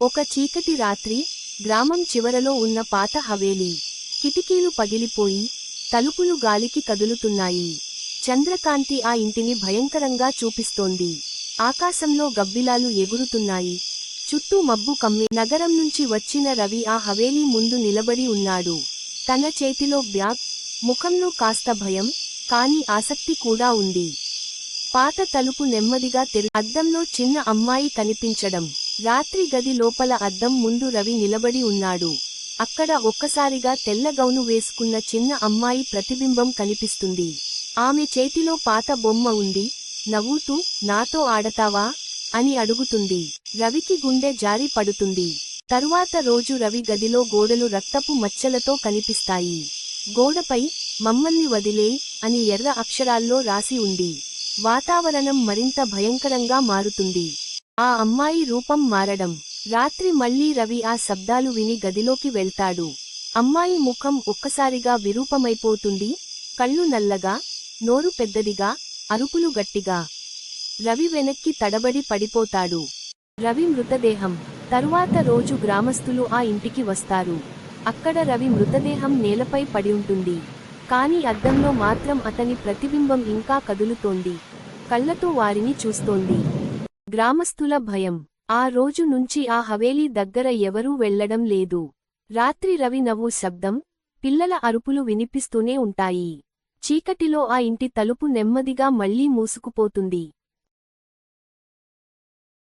ఒక చీకటి రాత్రి గ్రామం చివరలో ఉన్న పాత హవేలీ. కిటికీలు పగిలిపోయి తలుపులు గాలికి కదులుతున్నాయి. చంద్రకాంతి ఆ ఇంటిని భయంకరంగా చూపిస్తోంది. ఆకాశంలో గబ్బిలాలు ఎగురుతున్నాయి. చుట్టూ మబ్బు కమ్మి నగరం నుంచి వచ్చిన రవి ఆ హవేలీ ముందు నిలబడి ఉన్నాడు. తన చేతిలో బ్యాగ్, ముఖంలో కాస్త భయం, కాని ఆసక్తి కూడా ఉంది. పాత తలుపు నెమ్మదిగా అద్దంలో చిన్న అమ్మాయి కనిపించడం. రాత్రి గది లోపల అద్దం ముందు రవి నిలబడి ఉన్నాడు. అక్కడ ఒక్కసారిగా తెల్ల గౌను వేసుకున్న చిన్న అమ్మాయి ప్రతిబింబం కనిపిస్తుంది. ఆమె చేతిలో పాత బొమ్మ ఉంది. నవ్వుతూ నాతో ఆడతావా అని అడుగుతుంది. రవికి గుండె జారి పడుతుంది. తరువాత రోజు రవి గదిలో గోడలు రక్తపు మచ్చలతో కనిపిస్తాయి. గోడపై మమ్మల్ని వదిలేయ్ అని ఎర్ర అక్షరాల్లో రాసి ఉంది. వాతావరణం మరింత భయంకరంగా మారుతుంది. ఆ అమ్మాయి రూపం మారడం. రాత్రి మళ్లీ రవి ఆ శబ్దాలు విని గదిలోకి వెళ్తాడు. అమ్మాయి ముఖం ఒక్కసారిగా విరూపమైపోతుంది. కళ్ళు నల్లగా, నోరు పెద్దదిగా, అరుపులు గట్టిగా. రవి వెనక్కి తడబడి పడిపోతాడు. రవి మృతదేహం. తరువాత రోజు గ్రామస్తులు ఆ ఇంటికి వస్తారు. అక్కడ రవి మృతదేహం నేలపై పడి ఉంటుంది. కాని అద్దంలో మాత్రం అతని ప్రతిబింబం ఇంకా కదులుతోంది. కళ్లతో వారిని చూస్తోంది. గ్రామస్తుల భయం. ఆ రోజు నుంచి ఆ హవేలీ దగ్గర ఎవరూ వెళ్లడం లేదు. రాత్రి రవి నవ్వు శబ్దం, పిల్లల అరుపులు వినిపిస్తూనే ఉంటాయి. చీకటిలో ఆ ఇంటి తలుపు నెమ్మదిగా మళ్లీ మూసుకుపోతుంది.